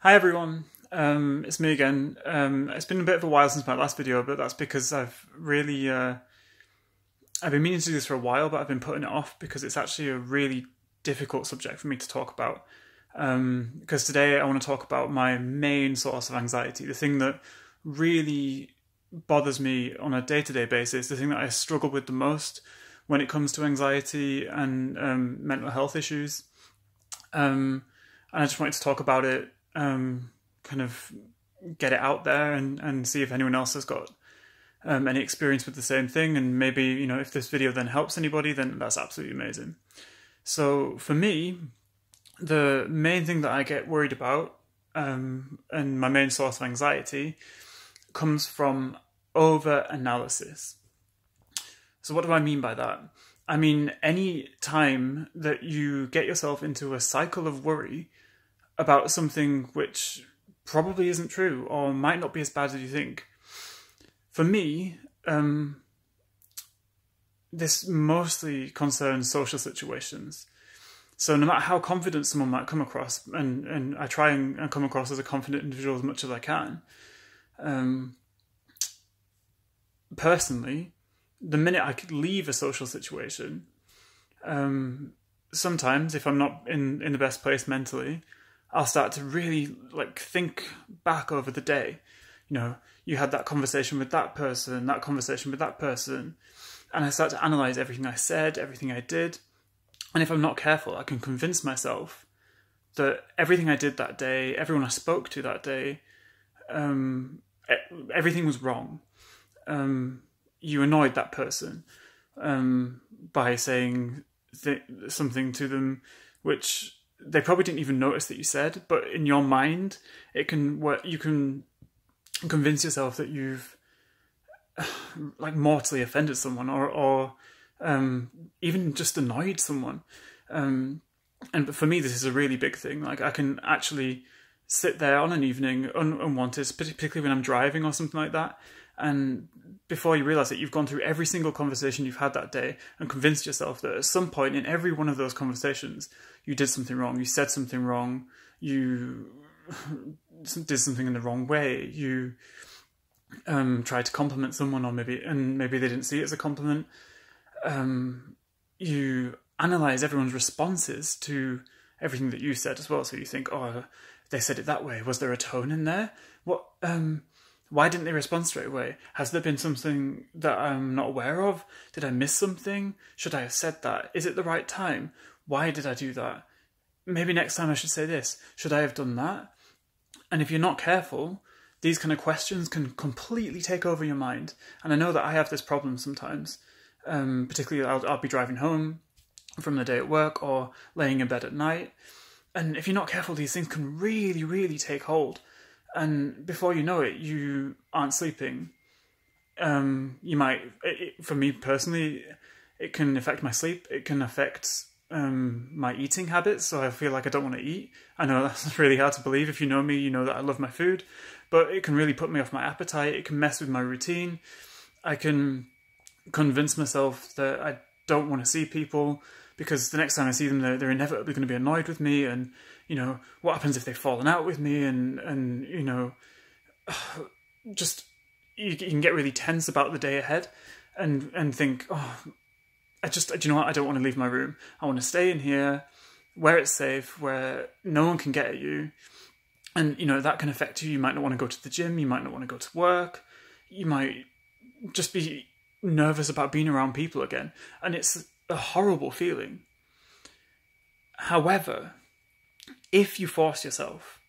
Hi everyone, it's me again. It's been a bit of a while since my last video, but that's because I've been meaning to do this for a while, but I've been putting it off because it's actually a really difficult subject for me to talk about. Because today I want to talk about my main source of anxiety, the thing that really bothers me on a day-to-day basis, the thing that I struggle with the most when it comes to anxiety and mental health issues. And I just wanted to talk about it, kind of get it out there and see if anyone else has got any experience with the same thing. And maybe, if this video then helps anybody, then that's absolutely amazing. So for me, the main thing that I get worried about, and my main source of anxiety, comes from overanalysis. So what do I mean by that? I mean, any time that you get yourself into a cycle of worry about something which probably isn't true or might not be as bad as you think. For me, this mostly concerns social situations. So no matter how confident someone might come across, and I try and come across as a confident individual as much as I can, personally, the minute I could leave a social situation, sometimes if I'm not in the best place mentally, I'll start to really think back over the day. You had that conversation with that person, and I start to analyze everything I said, everything I did. And if I'm not careful, I can convince myself that everything I did that day, everyone I spoke to that day, everything was wrong. You annoyed that person by saying something to them which they probably didn't even notice that you said, but in your mind, you can convince yourself that you've mortally offended someone or even just annoyed someone. And for me, this is a really big thing. I can actually sit there on an evening unwanted, particularly when I'm driving or something like that, and before you realise it, you've gone through every single conversation you've had that day and convinced yourself that at some point in every one of those conversations, you did something wrong, you said something wrong, you did something in the wrong way, you tried to compliment someone, or maybe they didn't see it as a compliment. You analyse everyone's responses to everything that you said as well. So you think, oh, they said it that way. Was there a tone in there? Why didn't they respond straight away? Has there been something that I'm not aware of? Did I miss something? Should I have said that? Is it the right time? Why did I do that? Maybe next time I should say this. Should I have done that? And if you're not careful, these kind of questions can completely take over your mind. And I know that I have this problem sometimes. Particularly, I'll be driving home from the day at work or laying in bed at night. And if you're not careful, these things can really, really take hold. And before you know it, you aren't sleeping. You might, for me personally, it can affect my sleep. It can affect my eating habits. So I feel like I don't want to eat. I know that's really hard to believe. If you know me, you know that I love my food. But it can really put me off my appetite. It can mess with my routine. I can convince myself that I don't want to see people because the next time I see them, they're inevitably going to be annoyed with me. And what happens if they've fallen out with me? And just you can get really tense about the day ahead, and think, oh, do you know what? I don't want to leave my room. I want to stay in here, where it's safe, where no one can get at you. And that can affect you. You might not want to go to the gym. You might not want to go to work. You might just be nervous about being around people again, and it's a horrible feeling. However, if you force yourself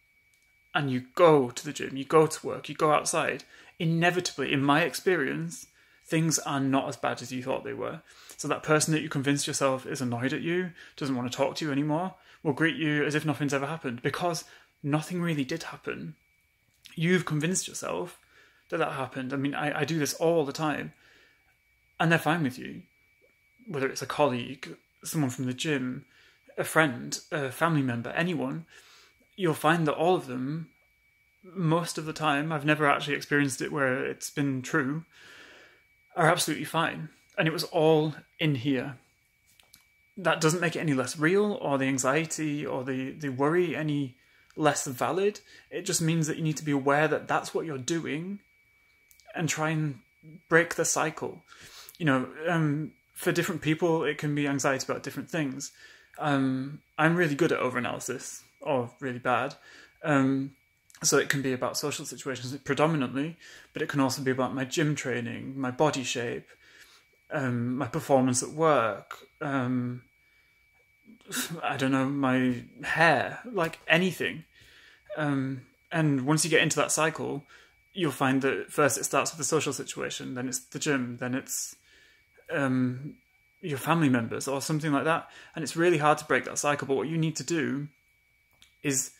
and you go to the gym, you go to work, you go outside, inevitably, in my experience, things are not as bad as you thought they were. So that person that you convinced yourself is annoyed at you, doesn't want to talk to you anymore, will greet you as if nothing's ever happened, because nothing really did happen. You've convinced yourself that happened. I mean, I do this all the time. And they're fine with you. Whether it's a colleague, someone from the gym, a friend, a family member, anyone, you'll find that all of them, most of the time, I've never actually experienced it where it's been true, are absolutely fine. And it was all in here. That doesn't make it any less real, or the anxiety or the worry any less valid. It just means that you need to be aware that that's what you're doing and try and break the cycle. For different people, it can be anxiety about different things. I'm really good at overanalysis, or really bad. So it can be about social situations predominantly, but it can also be about my gym training, my body shape, my performance at work, I don't know, my hair, like anything. And once you get into that cycle, you'll find that first it starts with the social situation, then it's the gym, then it's your family members or something like that. And it's really hard to break that cycle, but what you need to do is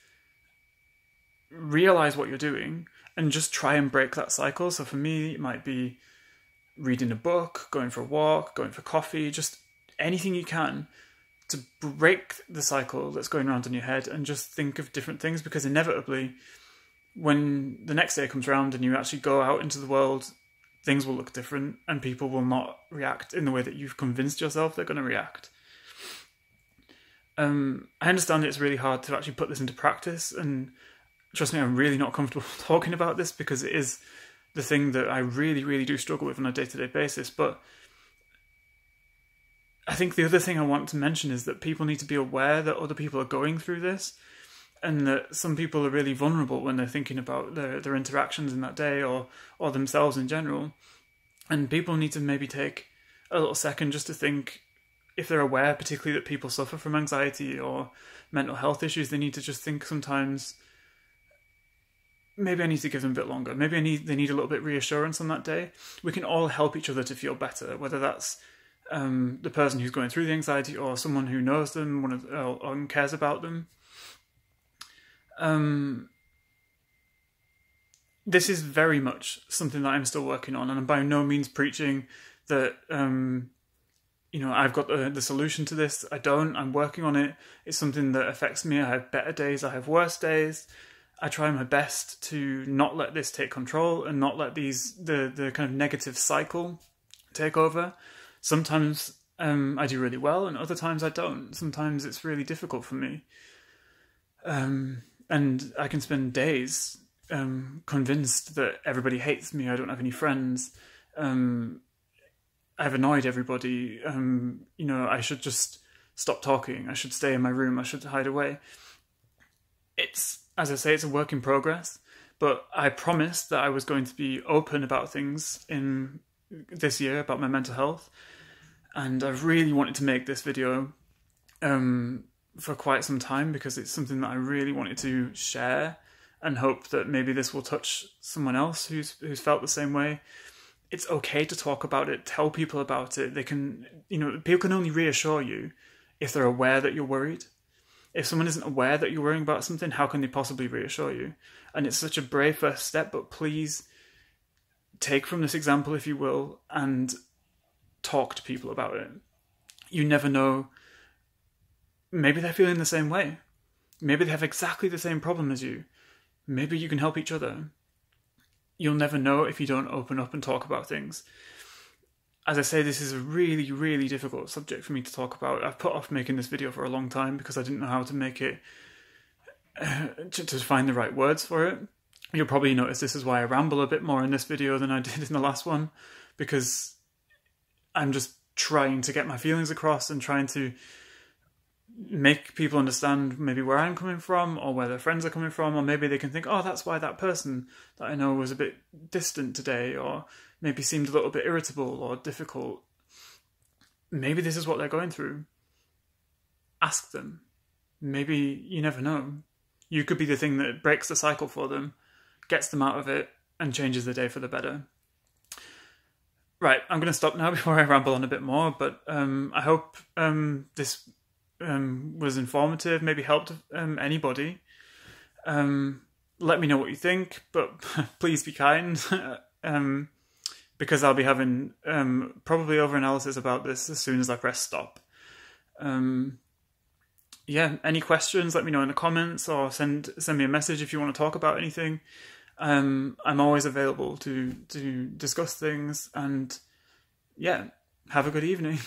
realize what you're doing and just try and break that cycle. So for me, it might be reading a book, going for a walk, going for coffee, just anything you can to break the cycle that's going around in your head and just think of different things, because inevitably when the next day comes around and you actually go out into the world, things will look different and people will not react in the way that you've convinced yourself they're going to react. I understand it's really hard to actually put this into practice, and trust me, I'm really not comfortable talking about this because it is the thing that I really, really do struggle with on a day-to-day basis. But I think the other thing I want to mention is that people need to be aware that other people are going through this, and that some people are really vulnerable when they're thinking about their interactions in that day or themselves in general. And people need to maybe take a little second just to think, if they're aware particularly that people suffer from anxiety or mental health issues, they need to just think sometimes, maybe I need to give them a bit longer. Maybe they need a little bit of reassurance on that day. We can all help each other to feel better, whether that's the person who's going through the anxiety or someone who knows them or cares about them. This is very much something that I'm still working on, and I'm by no means preaching that I've got the solution to this. I don't. I'm working on it. It's something that affects me. I have better days. I have worse days. I try my best to not let this take control and not let the kind of negative cycle take over. Sometimes I do really well, and other times I don't. Sometimes it's really difficult for me. And I can spend days convinced that everybody hates me, I don't have any friends, I've annoyed everybody, I should just stop talking, I should stay in my room, I should hide away. It's, as I say, it's a work in progress, but I promised that I was going to be open about things in this year, about my mental health, and I've really wanted to make this video for quite some time, because it's something that I really wanted to share and hope that maybe this will touch someone else who's felt the same way. It's okay to talk about it, tell people about it. They can, people can only reassure you if they're aware that you're worried. If someone isn't aware that you're worrying about something, how can they possibly reassure you? And it's such a brave first step, but please take from this example, if you will, and talk to people about it. You never know. Maybe they're feeling the same way. Maybe they have exactly the same problem as you. Maybe you can help each other. You'll never know if you don't open up and talk about things. As I say, this is a really, really difficult subject for me to talk about. I've put off making this video for a long time because I didn't know how to make it, to find the right words for it. You'll probably notice this is why I ramble a bit more in this video than I did in the last one, because I'm just trying to get my feelings across and trying to make people understand maybe where I'm coming from or where their friends are coming from, or maybe they can think, oh, that's why that person that I know was a bit distant today, or maybe seemed a little bit irritable or difficult. Maybe this is what they're going through. Ask them. Maybe, you never know. You could be the thing that breaks the cycle for them, gets them out of it, and changes the day for the better. Right, I'm going to stop now before I ramble on a bit more, but I hope this was informative, maybe helped anybody. Let me know what you think, but please be kind, because I'll be having probably overanalysis about this as soon as I press stop. Yeah, any questions, let me know in the comments, or send me a message if you want to talk about anything. I'm always available to discuss things, and yeah, have a good evening.